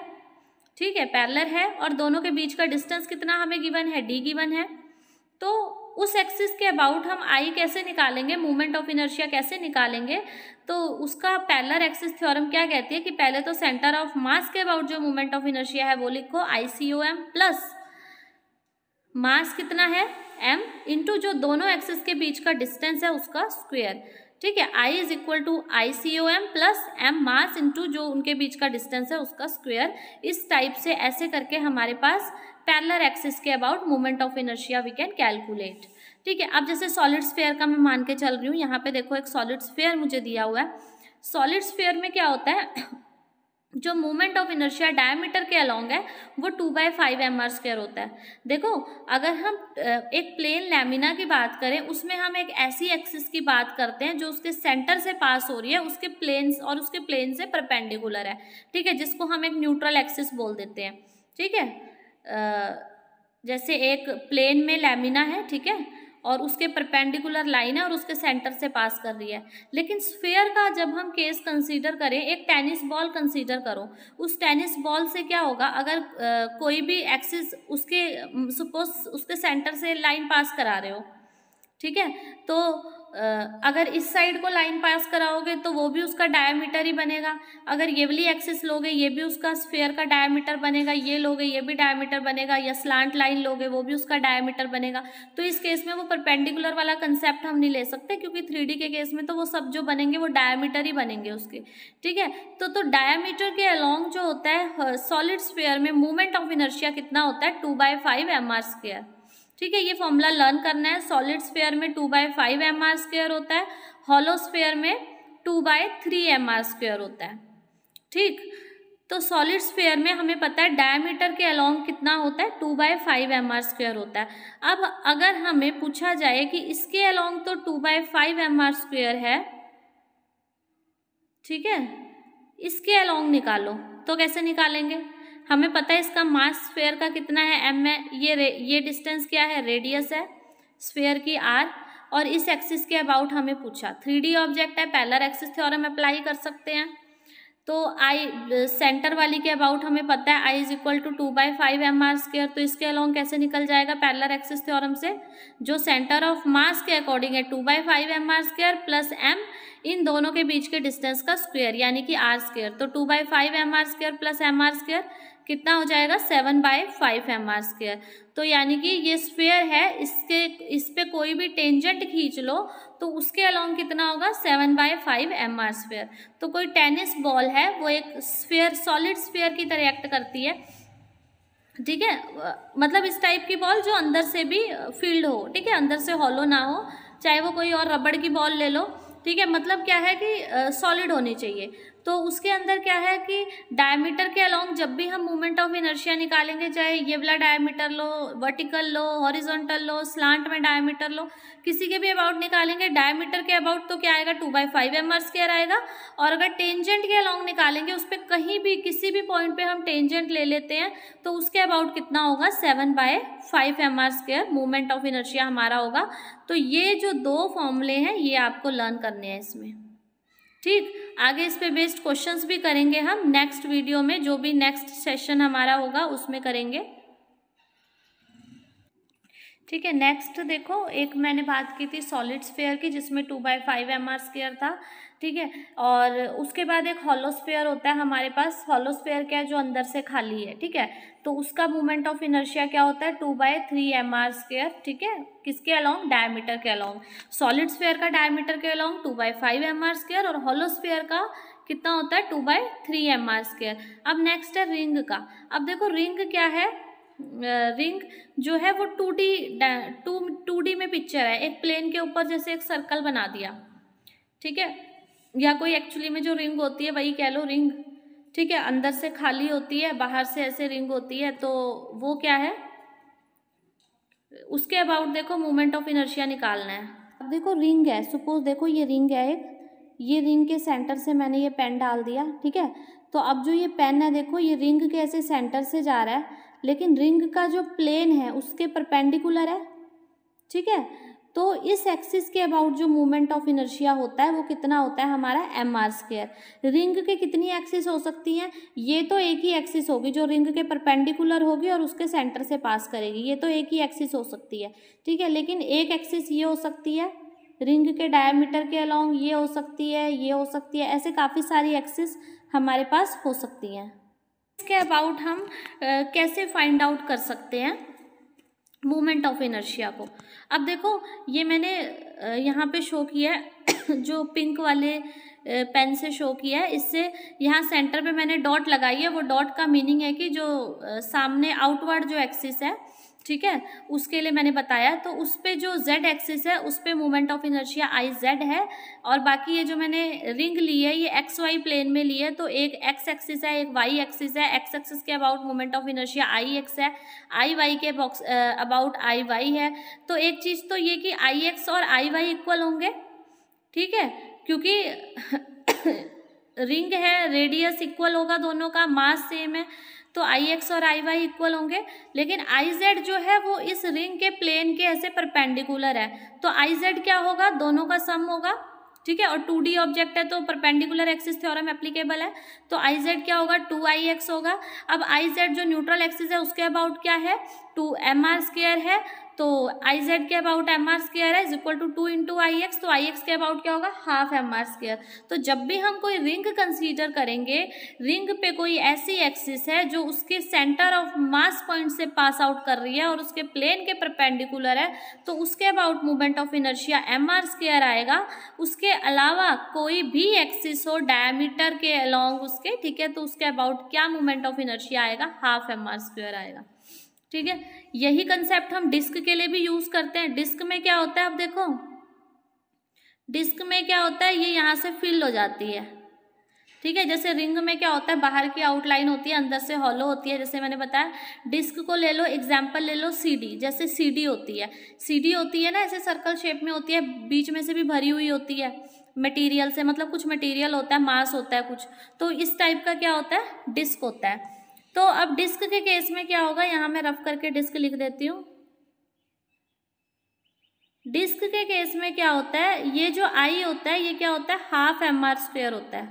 ठीक है, पैरेलल है, और दोनों के बीच का डिस्टेंस कितना हमें गिवन है, d गिवन है। तो उस एक्सिस के अबाउट हम I कैसे निकालेंगे, मूवमेंट ऑफ इनर्शिया कैसे निकालेंगे, तो उसका पैरेलल एक्सिस थ्योरम क्या कहती है कि पहले तो सेंटर ऑफ मास के अबाउट जो मूवमेंट ऑफ इनर्शिया है वो लिखो ICOM प्लस मास कितना है m इंटू जो दोनों एक्सिस के बीच का डिस्टेंस है उसका स्क्वायर, ठीक है। I is equal to ICOM plus m mass into जो उनके बीच का डिस्टेंस है उसका स्क्वायर। इस टाइप से ऐसे करके हमारे पास पैरेलल एक्सिस के about moment of inertia we can calculate, ठीक है। अब जैसे सॉलिड स्फेयर का मैं मान के चल रही हूँ, यहाँ पे देखो एक सॉलिड स्फेयर मुझे दिया हुआ है। सॉलिड स्फेयर में क्या होता है, जो मूवमेंट ऑफ इनर्शिया डायमीटर के अलोंग है वो 2/5 mr² होता है। देखो अगर हम एक प्लेन लैमिना की बात करें, उसमें हम एक ऐसी एक्सिस की बात करते हैं जो उसके सेंटर से पास हो रही है, उसके प्लेन्स और उसके प्लेन से परपेंडिकुलर है, ठीक है, जिसको हम एक न्यूट्रल एक्सिस बोल देते हैं, ठीक है। जैसे एक प्लेन में लैमिना है, ठीक है, और उसके परपेंडिकुलर लाइन है और उसके सेंटर से पास कर रही है। लेकिन स्फीयर का जब हम केस कंसीडर करें, एक टेनिस बॉल कंसीडर करो, उस टेनिस बॉल से क्या होगा, अगर कोई भी एक्सिस उसके सपोज उसके सेंटर से लाइन पास करा रहे हो, ठीक है, तो अगर इस साइड को लाइन पास कराओगे तो वो भी उसका डायमीटर ही बनेगा। अगर ये वाली एक्सिस लोगे ये भी उसका स्फीयर का डायमीटर बनेगा, ये लोगे ये भी डायमीटर बनेगा, या स्लांट लाइन लोगे वो भी उसका डायमीटर बनेगा। तो इस केस में वो परपेंडिकुलर वाला कंसेप्ट हम नहीं ले सकते, क्योंकि 3D के केस में तो वो सब जो बनेंगे वो डायमीटर ही बनेंगे उसके, ठीक है। तो डायमीटर के अलॉन्ग जो होता है सॉलिड स्फीयर में मूवमेंट ऑफ इनर्शिया कितना होता है, 2/5 mr², ठीक है। ये फॉर्मूला लर्न करना है। सॉलिड स्फीयर में 2/5 mr² होता है, हॉलो स्फीयर में 2/3 mr² होता है, ठीक। तो सॉलिड स्फीयर में हमें पता है डायमीटर के अलॉन्ग कितना होता है, 2/5 mr² होता है। अब अगर हमें पूछा जाए कि इसके अलॉन्ग तो 2/5 mr² है, ठीक है, इसके अलॉन्ग निकालो, तो कैसे निकालेंगे, हमें पता है इसका मास स्फीयर का कितना है, m है, ये डिस्टेंस क्या है, रेडियस है स्फीयर की r, और इस एक्सिस के अबाउट हमें पूछा। 3D ऑब्जेक्ट है, पैरेलल एक्सिस थ्योरम अप्लाई कर सकते हैं। तो सेंटर वाली के अबाउट हमें पता है I = 2/5 mr², तो इसके अलॉन्ग कैसे निकल जाएगा पैरेलल एक्सिस थ्योरम से, जो सेंटर ऑफ मास के अकॉर्डिंग है 2/5 mr² प्लस m, इन दोनों के बीच के डिस्टेंस का स्क्वायर यानी कि r²। तो 2/5 mr² प्लस mr² कितना हो जाएगा, 7/5 mr²। तो यानी कि ये स्फीयर है, इस पे कोई भी टेंजेंट खींच लो तो उसके अलॉन्ग कितना होगा, 7/5 mr²। तो कोई टेनिस बॉल है वो एक स्फीयर, सॉलिड स्फीयर की तरह एक्ट करती है, ठीक है, मतलब इस टाइप की बॉल जो अंदर से भी फील्ड हो, ठीक है, अंदर से हॉलो ना हो, चाहे वो कोई और रबड़ की बॉल ले लो, ठीक है, मतलब क्या है कि सॉलिड होनी चाहिए। तो उसके अंदर क्या है कि डायमीटर के अलॉन्ग जब भी हम मोमेंट ऑफ इनर्शिया निकालेंगे, चाहे ये वाला डायमीटर लो, वर्टिकल लो, हॉरिजॉन्टल लो, स्लांट में डायमीटर लो, किसी के भी अबाउट निकालेंगे, डायमीटर के अबाउट तो क्या आएगा, 2/5 mr² आएगा। और अगर टेंजेंट के अलॉन्ग निकालेंगे, उस पर कहीं भी किसी भी पॉइंट पे हम टेंजेंट ले लेते हैं तो उसके अबाउट कितना होगा, 7/5 mr² मूवमेंट ऑफ इनर्शिया हमारा होगा। तो ये जो दो फॉर्मूले हैं ये आपको लर्न करने हैं इसमें, ठीक। आगे इस पे बेस्ड क्वेश्चंस भी करेंगे हम नेक्स्ट वीडियो में, जो भी नेक्स्ट सेशन हमारा होगा उसमें करेंगे, ठीक है। नेक्स्ट देखो, एक मैंने बात की थी सॉलिड स्फीयर की जिसमें 2/5 mr² था, ठीक है, और उसके बाद एक हॉलो स्फीयर होता है हमारे पास। हॉलो स्फीयर क्या है, जो अंदर से खाली है, ठीक है, तो उसका मूवमेंट ऑफ इनर्शिया क्या होता है, 2/3 mr², ठीक है, किसके अलॉन्ग, डायमीटर के अलॉन्ग। सॉलिड स्फीयर का डायमीटर के अलॉन्ग 2/5 mr² और हॉलो स्फीयर का कितना होता है, 2/3 mr²। अब नेक्स्ट है रिंग का। अब देखो रिंग क्या है, रिंग जो है वो 2D में पिक्चर है, एक प्लेन के ऊपर जैसे एक सर्कल बना दिया, ठीक है, या कोई एक्चुअली में जो रिंग होती है वही कह लो रिंग, ठीक है, अंदर से खाली होती है, बाहर से ऐसे रिंग होती है, तो वो क्या है, उसके अबाउट देखो मूवमेंट ऑफ इनर्शिया निकालना है। अब देखो रिंग है, सपोज देखो ये रिंग है एक, ये रिंग के सेंटर से मैंने ये पेन डाल दिया, ठीक है, तो अब जो ये पेन है देखो ये रिंग के ऐसे सेंटर से जा रहा है, लेकिन रिंग का जो प्लेन है उसके परपेंडिकुलर है, ठीक है, तो इस एक्सिस के अबाउट जो मूवमेंट ऑफ इनर्शिया होता है वो कितना होता है हमारा, mr²। रिंग के कितनी एक्सिस हो सकती हैं, ये तो एक ही एक्सिस होगी जो रिंग के परपेंडिकुलर होगी और उसके सेंटर से पास करेगी, ये तो एक ही एक्सिस हो सकती है, ठीक है, लेकिन एक एक्सिस ये हो सकती है रिंग के डायमीटर के अलॉन्ग, ये हो सकती है, ये हो सकती है, ऐसे काफ़ी सारी एक्सिस हमारे पास हो सकती हैं। इसके अबाउट हम कैसे फाइंड आउट कर सकते हैं मूवमेंट ऑफ इनर्शिया को। अब देखो ये मैंने यहाँ पे शो किया है जो पिंक वाले पेन से शो किया है, इससे यहाँ सेंटर पे मैंने डॉट लगाई है, वो डॉट का मीनिंग है कि जो सामने आउटवर्ड जो एक्सिस है, ठीक है, उसके लिए मैंने बताया। तो उस पे जो z एक्सिस है उस पे मोमेंट ऑफ इनर्शिया IZ है, और बाकी ये जो मैंने रिंग ली है ये XY प्लेन में ली है, तो एक x एक्सिस है एक y एक्सिस है। x एक्सिस के about moment of inertia IX है, IY के अबाउट IY है। तो एक चीज़ तो ये कि IX और IY इक्वल होंगे, ठीक है, क्योंकि रिंग है, रेडियस इक्वल होगा दोनों का, मास सेम है, तो आई एक्स और आई वाई इक्वल होंगे, लेकिन आई जेड जो है वो इस रिंग के प्लेन के ऐसे परपेंडिकुलर है, तो आई जेड क्या होगा, दोनों का सम होगा, ठीक है। और 2D ऑब्जेक्ट है तो परपेंडिकुलर एक्सिस थ्योरम एप्लीकेबल है, तो आई जेड क्या होगा, 2IX होगा। अब आई जेड जो न्यूट्रल एक्सिस है उसके अबाउट क्या है, 2mr² है, तो आई जेड के अबाउट mr² है is equal to 2 into I X, तो आई एक्स के अबाउट क्या होगा, हाफ mr²। तो जब भी हम कोई रिंग कंसीडर करेंगे, रिंग पे कोई ऐसी एक्सिस है जो उसके सेंटर ऑफ मास पॉइंट से पास आउट कर रही है और उसके प्लेन के परपेंडिकुलर है, तो उसके about moment of inertia mr² आएगा। उसके अलावा कोई भी एक्सिस हो डायमीटर के अलोंग उसके, ठीक है, तो उसके अबाउट क्या मोमेंट ऑफ इनर्शिया आएगा, हाफ mr² आएगा, ठीक है। यही कंसेप्ट हम डिस्क के लिए भी यूज करते हैं। डिस्क में क्या होता है, अब देखो डिस्क में क्या होता है, ये यहाँ से फिल हो जाती है, ठीक है। जैसे रिंग में क्या होता है, बाहर की आउटलाइन होती है, अंदर से हॉलो होती है, जैसे मैंने बताया। डिस्क को ले लो, एग्जाम्पल ले लो सीडी, जैसे सीडी होती है, सीडी होती है ना ऐसे सर्कल शेप में होती है, बीच में से भी भरी हुई होती है मटेरियल से, मतलब कुछ मटेरियल होता है, मास होता है कुछ, तो इस टाइप का क्या होता है, डिस्क होता है। तो अब डिस्क के केस में क्या होगा, यहाँ मैं रफ करके डिस्क लिख देती हूँ। डिस्क के केस में क्या होता है, ये जो आई होता है ये क्या होता है, हाफ mr² होता है,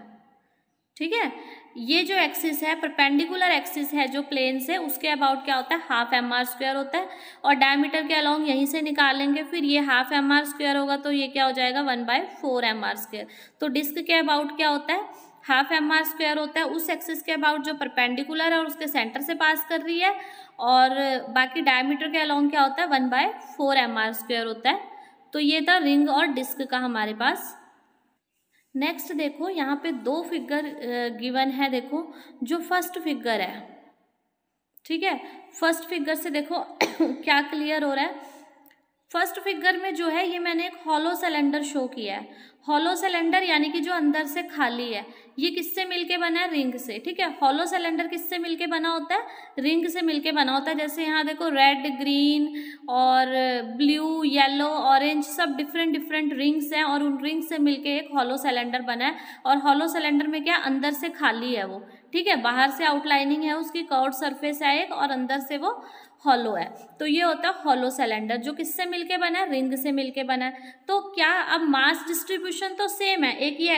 ठीक है। ये जो एक्सिस है, परपेंडिकुलर एक्सिस है जो प्लेन से, उसके अबाउट क्या होता है, हाफ mr² होता है। और डायमीटर के अलोंग यहीं से निकालेंगे, फिर ये हाफ mr² होगा, तो ये क्या हो जाएगा, 1/4 mr²। तो डिस्क के अबाउट क्या होता है, हाफ mr² होता है, उस एक्सिस के अबाउट जो परपेंडिकुलर है और उसके सेंटर से पास कर रही है, और बाकी डायमीटर के अलोंग क्या होता है, 1/4 mr² होता है। तो ये था रिंग और डिस्क का हमारे पास। नेक्स्ट देखो, यहाँ पे दो फिगर गिवन है, देखो जो फर्स्ट फिगर है, ठीक है। फर्स्ट फिगर से देखो क्या क्लियर हो रहा है। फर्स्ट फिगर में जो है ये मैंने एक हॉलो सिलेंडर शो किया है। हॉलो सिलेंडर यानी कि जो अंदर से खाली है, ये किससे मिलके बना है, रिंग से, ठीक है। हॉलो सिलेंडर किससे मिलके बना होता है, रिंग से मिलके बना होता है। जैसे यहाँ देखो रेड, ग्रीन और ब्लू, येलो, ऑरेंज, सब डिफरेंट डिफरेंट रिंग्स हैं, और उन रिंग से मिलके एक हॉलो सिलेंडर बना है। और हॉलो सिलेंडर में क्या, अंदर से खाली है वो, ठीक है, बाहर से आउटलाइनिंग है उसकी, कर्व्ड सरफेस है एक, और अंदर से वो हॉलो है। तो ये होता है हॉलो सिलेंडर, जो किससे मिलके बना है, रिंग से मिलके बना है। तो क्या अब मास डिस्ट्रीब्यूशन तो सेम है, एक ही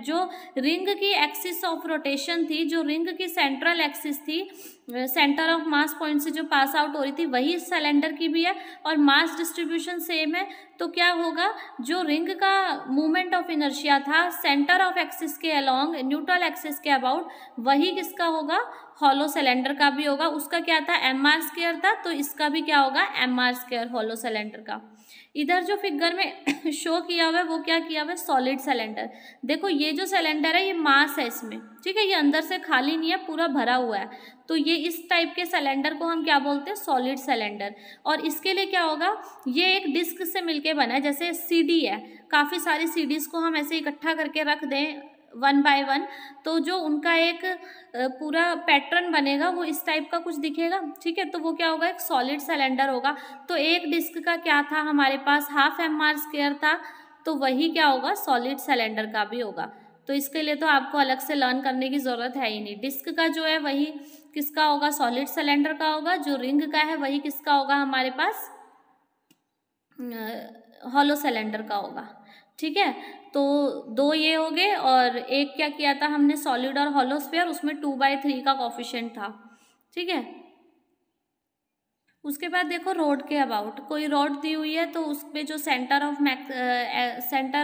जो रिंग की एक्सिस ऑफ रोटेशन थी, जो रिंग की सेंट्रल एक्सिस थी, सेंटर ऑफ मास पॉइंट से जो पास आउट हो रही थी, वही इस सिलेंडर की भी है, और मास डिस्ट्रीब्यूशन सेम है। तो क्या होगा, जो रिंग का मूवमेंट ऑफ इनर्शिया था सेंटर ऑफ एक्सिस के अलोंग, न्यूट्रल एक्सिस के अबाउट, वही किसका होगा, हॉलो सिलेंडर का भी होगा। उसका क्या था, mr² था, तो इसका भी क्या होगा, mr² हॉलो सिलेंडर का। इधर जो फिगर में शो किया हुआ है वो क्या किया हुआ है, सॉलिड सिलेंडर। देखो ये जो सिलेंडर है ये मास है इसमें, ठीक है, ये अंदर से खाली नहीं है, पूरा भरा हुआ है। तो ये इस टाइप के सिलेंडर को हम क्या बोलते हैं, सॉलिड सिलेंडर। और इसके लिए क्या होगा, ये एक डिस्क से मिलके बना है। जैसे सीडी है, काफ़ी सारी सीडीज को हम ऐसे इकट्ठा करके रख दें 1 by 1, तो जो उनका एक पूरा पैटर्न बनेगा वो इस टाइप का कुछ दिखेगा, ठीक है। तो वो क्या होगा, एक सॉलिड सिलेंडर होगा। तो एक डिस्क का क्या था हमारे पास, हाफ mr² था, तो वही क्या होगा, सॉलिड सिलेंडर का भी होगा। तो इसके लिए तो आपको अलग से लर्न करने की ज़रूरत है ही नहीं। डिस्क का जो है वही किसका होगा, सॉलिड सिलेंडर का होगा। जो रिंग का है वही किसका होगा हमारे पास, हॉलो सिलेंडर का होगा, ठीक है। तो दो ये हो गए, और एक क्या किया था हमने, सॉलिड और हॉलो स्फीयर, उसमें 2/3 का कोफिशिएंट था, ठीक है। उसके बाद देखो रोड के अबाउट, कोई रोड दी हुई है, तो उस पर जो सेंटर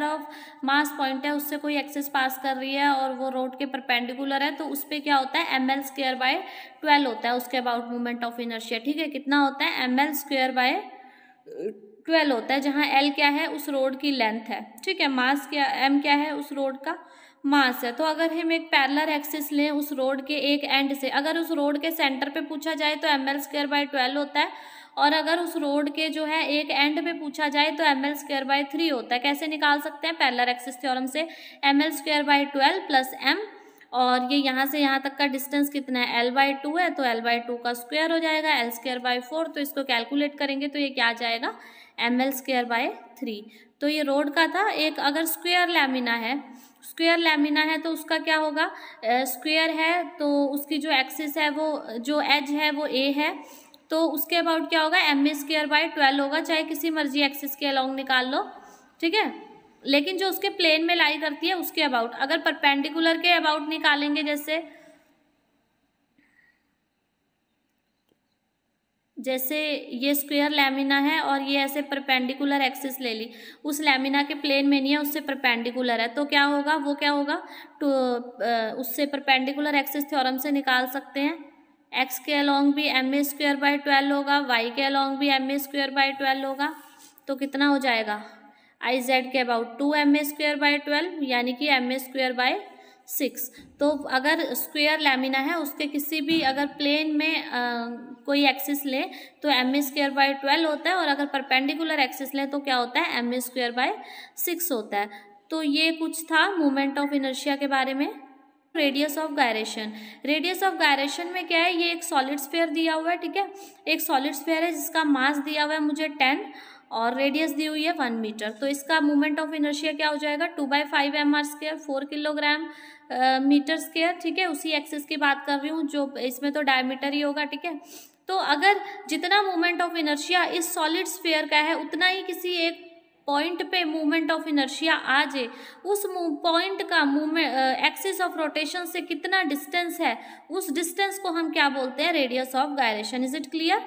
ऑफ मास पॉइंट है उससे कोई एक्सिस पास कर रही है, और वो रोड के परपेंडिकुलर है, तो उस पर क्या होता है, ml²/12 होता है उसके अबाउट मोमेंट ऑफ इनर्शिया, ठीक है। कितना होता है, ml²/12 होता है, जहाँ l क्या है, उस रोड की लेंथ है, ठीक है। मास क्या, m क्या है, उस रोड का मास है। तो अगर हम एक पैरेलल एक्सिस लें उस रोड के एक एंड से, अगर उस रोड के सेंटर पे पूछा जाए तो ml²/12 होता है, और अगर उस रोड के जो है एक एंड पे पूछा जाए तो ml²/3 होता है। कैसे निकाल सकते हैं, पैरेलल एक्सिस थ्योरम से, ml²/12 + m, और ये यहाँ से यहाँ तक का डिस्टेंस कितना है, l/2 है, तो l/2 का स्क्वायर हो जाएगा, l²/4, तो इसको कैलकुलेट करेंगे तो ये क्या आ जाएगा, ml²/3। तो ये रोड का था। एक अगर स्क्वायर लैमिना है, स्क्वायर लैमिना है तो उसका क्या होगा, स्क्वायर है तो उसकी जो एक्सिस है वो, जो एज है वो ए है, तो उसके अबाउट क्या होगा, ma²/12 होगा, चाहे किसी मर्जी एक्सिस के अलोंग निकाल लो, ठीक है। लेकिन जो उसके प्लेन में लाई करती है उसके अबाउट, अगर परपेंडिकुलर के अबाउट निकालेंगे, जैसे ये स्क्वायर लैमिना है और ये ऐसे परपेंडिकुलर एक्सिस ले ली, उस लैमिना के प्लेन में नहीं है, उससे परपेंडिकुलर है, तो क्या होगा, वो क्या होगा, तो उससे परपेंडिकुलर एक्सिस थ्योरम से निकाल सकते हैं, x के अलोंग भी ma²/12 होगा, y के अलोंग भी ma²/12 होगा, तो कितना हो जाएगा, iz के अबाउट 2ma²/12 यानी कि ma²/6। तो अगर स्क्वायर लैमिना है उसके किसी भी अगर प्लेन में कोई एक्सिस ले तो ma²/12 होता है, और अगर परपेंडिकुलर एक्सिस ले तो क्या होता है, ma²/6 होता है। तो ये कुछ था मोमेंट ऑफ इनर्शिया के बारे में। Radius of gyration, radius of gyration में क्या है, ये एक सॉलिड स्फीयर दिया हुआ है, ठीक है, एक सॉलिड स्फीयर है जिसका मास दिया हुआ है मुझे 10 और रेडियस दी हुई है 1 मीटर, तो इसका मोमेंट ऑफ इनर्शिया क्या हो जाएगा, 2/5 mr², 4 किलोग्राम मीटर स्क्वायर, ठीक है। उसी एक्सिस की बात कर रही हूँ, जो इसमें तो डायमीटर ही होगा, ठीक है। तो अगर जितना मोमेंट ऑफ इनर्शिया इस सॉलिड स्फीयर का है उतना ही किसी एक पॉइंट पे मूवमेंट ऑफ इनर्शिया आ जाए, उस पॉइंट का मूवमेंट एक्सिस ऑफ रोटेशन से कितना डिस्टेंस है, उस डिस्टेंस को हम क्या बोलते हैं, radius of gyration. Is it clear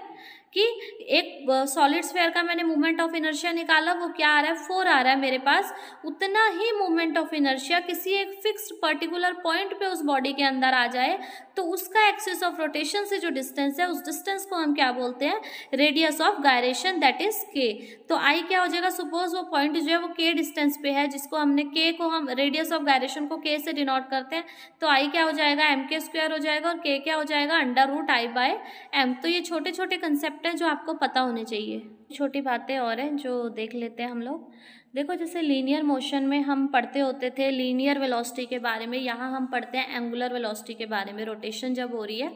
कि एक सॉलिड स्फीयर का मैंने मूवमेंट ऑफ इनर्शिया निकाला, वो क्या आ रहा है, 4 आ रहा है मेरे पास, उतना ही मूवमेंट ऑफ इनर्शिया किसी एक फिक्स्ड पर्टिकुलर पॉइंट पे उस बॉडी के अंदर आ जाए तो उसका एक्सिस ऑफ रोटेशन से जो डिस्टेंस है उस डिस्टेंस को हम क्या बोलते हैं, radius of gyration, that is के। तो आई क्या हो जाएगा, सपोज वो पॉइंट जो है वो के डिस्टेंस पे है, जिसको हमने के को हम रेडियस ऑफ गायरेशन को के से डिनोट करते हैं, तो आई क्या हो जाएगा, m² हो जाएगा, और के क्या हो जाएगा, √I/m। तो ये छोटे छोटे कंसेप्ट हैं जो आपको पता होने चाहिए। छोटी बातें और हैं जो देख लेते हैं हम लोग। देखो, जैसे लीनियर मोशन में हम पढ़ते होते थे लीनियर वेलोसिटी के बारे में, यहाँ हम पढ़ते हैं एंगुलर वेलोसिटी के बारे में। रोटेशन जब हो रही है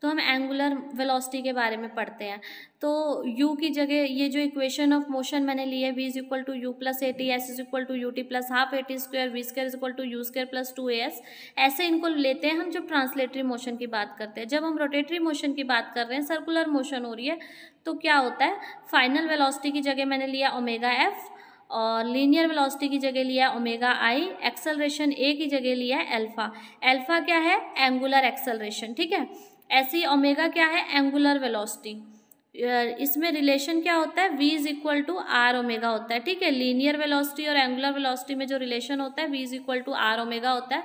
तो हम एंगुलर वेलोसिटी के बारे में पढ़ते हैं। तो u की जगह ये जो इक्वेशन ऑफ मोशन मैंने ली है, v = u + at, s = ut + ½ at², v² = u² + 2as, ऐसे इनको लेते हैं हम जब ट्रांसलेटरी मोशन की बात करते हैं। जब हम रोटेटरी मोशन की बात कर रहे हैं, सर्कुलर मोशन हो रही है, तो क्या होता है, फाइनल वेलोसिटी की जगह मैंने लिया ω/f, और लीनियर वेलोसिटी की जगह लिया ω/I, एक्सेलरेशन a की जगह लिया है अल्फा। अल्फा क्या है, एंगुलर एक्सेलरेशन, ठीक है। ऐसी ओमेगा क्या है, एंगुलर वेलोसिटी। इसमें रिलेशन क्या होता है, v = r⍵ होता है, ठीक है। लीनियर वेलोसिटी और एंगुलर वेलोसिटी में जो रिलेशन होता है v = r⍵ होता है।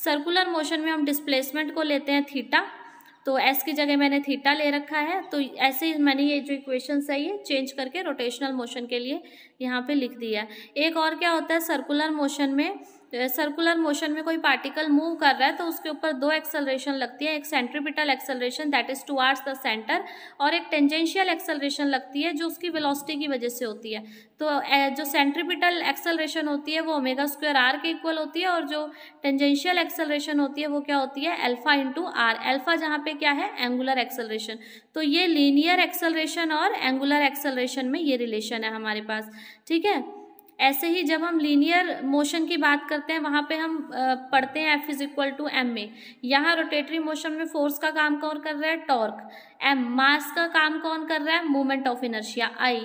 सर्कुलर मोशन में हम डिस्प्लेसमेंट को लेते हैं थीटा, तो s की जगह मैंने थीटा ले रखा है। तो ऐसे ही मैंने ये जो इक्वेशन है ये चेंज करके रोटेशनल मोशन के लिए यहाँ पे लिख दिया है। एक और क्या होता है, सर्कुलर मोशन में कोई पार्टिकल मूव कर रहा है तो उसके ऊपर 2 एक्सेलरेशन लगती है, एक centripetal acceleration that is towards the centre, और एक टेंजेंशियल एक्सेलरेशन लगती है जो उसकी वेलोसिटी की वजह से होती है। तो जो सेंट्रीपिटल एक्सेलरेशन होती है वो ω² के इक्वल होती है, और जो टेंजेंशियल एक्सेलरेशन होती है वो क्या होती है, अल्फा × r। अल्फा जहाँ पे क्या है, एंगुलर एक्सेलरेशन। तो ये लीनियर एक्सेलरेशन और एंगुलर एक्सेलरेशन में ये रिलेशन है हमारे पास, ठीक है। ऐसे ही जब हम लीनियर मोशन की बात करते हैं वहाँ पे हम पढ़ते हैं F = ma। यहाँ रोटेटरी मोशन में फोर्स का काम कौन कर रहा है, टॉर्क। m मास का काम कौन कर रहा है, मोमेंट ऑफ इनर्शिया I।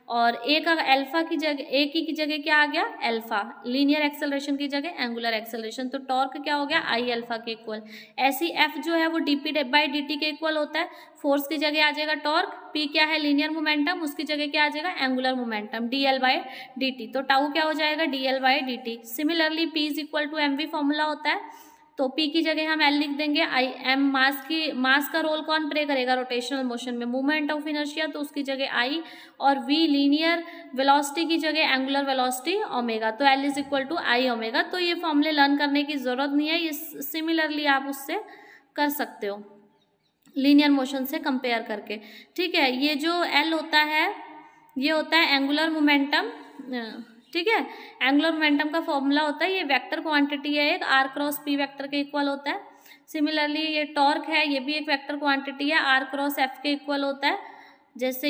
और a का अल्फा की जगह, a की जगह क्या आ गया, अल्फा। लीनियर एक्सेलरेशन की जगह एंगुलर एक्सेलरेशन, तो टॉर्क क्या हो गया, I अल्फा के इक्वल। ऐसी F जो है वो dp/dt के इक्वल होता है। फोर्स की जगह आ जाएगा टॉर्क, P क्या है, लीनियर मोमेंटम, उसकी जगह क्या आ जाएगा, एंगुलर मोमेंटम, dl/dt। तो टाउ क्या हो जाएगा, dl/dt। Similarly P = mv formula होता है, तो P की जगह हम L लिख देंगे। I m मास का रोल कौन प्ले करेगा रोटेशनल मोशन में, मूवमेंट ऑफ इनर्शिया, तो उसकी जगह I, और V लीनियर वेलोसिटी की जगह एंगुलर वेलोसिटी ओमेगा, तो L = I⍵। तो ये फॉर्मूले लर्न करने की ज़रूरत नहीं है, ये सिमिलरली आप उससे कर सकते हो लीनियर मोशन से कंपेयर करके, ठीक है। ये जो L होता है ये होता है एंगुलर मोमेंटम, ठीक है। एंगुलर मोमेंटम का फॉर्मूला होता है, ये वेक्टर क्वांटिटी है, एक r×p वेक्टर के इक्वल होता है। सिमिलरली ये टॉर्क है, ये भी एक वेक्टर क्वांटिटी है, r×f के इक्वल होता है। जैसे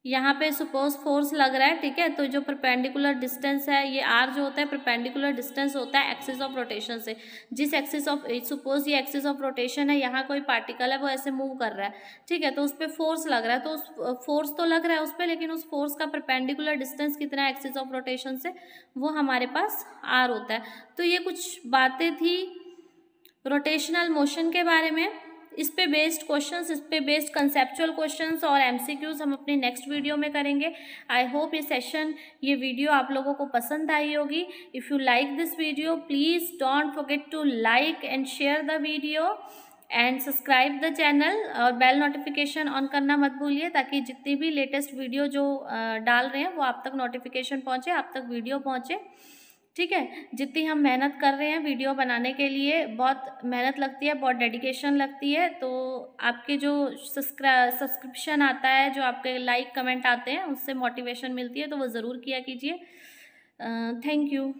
यहाँ पे सपोज फोर्स लग रहा है, ठीक है, तो जो परपेंडिकुलर डिस्टेंस है ये आर जो होता है परपेंडिकुलर डिस्टेंस होता है एक्सिस ऑफ रोटेशन से। जिस एक्सिस ऑफ, सपोज ये एक्सिस ऑफ रोटेशन है, यहाँ कोई पार्टिकल है वो ऐसे मूव कर रहा है, ठीक है, तो उस पर फोर्स लग रहा है, तो उस फोर्स तो लग रहा है उस पर, लेकिन उस फोर्स का परपेंडिकुलर डिस्टेंस कितना है एक्सिस ऑफ रोटेशन से, वो हमारे पास आर होता है। तो ये कुछ बातें थी रोटेशनल मोशन के बारे में। इस पे बेस्ड क्वेश्चंस, इस पे बेस्ड कंसेप्चुअल क्वेश्चंस और एमसीक्यूज हम अपने नेक्स्ट वीडियो में करेंगे। आई होप ये सेशन, ये वीडियो आप लोगों को पसंद आई होगी। If you like this video please don't forget to like and share the video and subscribe the channel, और बेल नोटिफिकेशन ऑन करना मत भूलिए, ताकि जितनी भी लेटेस्ट वीडियो जो डाल रहे हैं वो आप तक नोटिफिकेशन पहुँचे, आप तक वीडियो पहुँचे, ठीक है। जितनी हम मेहनत कर रहे हैं वीडियो बनाने के लिए, बहुत मेहनत लगती है, बहुत डेडिकेशन लगती है, तो आपके जो सब्सक्रिप्शन आता है, जो आपके लाइक कमेंट आते हैं, उससे मोटिवेशन मिलती है, तो वो ज़रूर किया कीजिए। Thank you.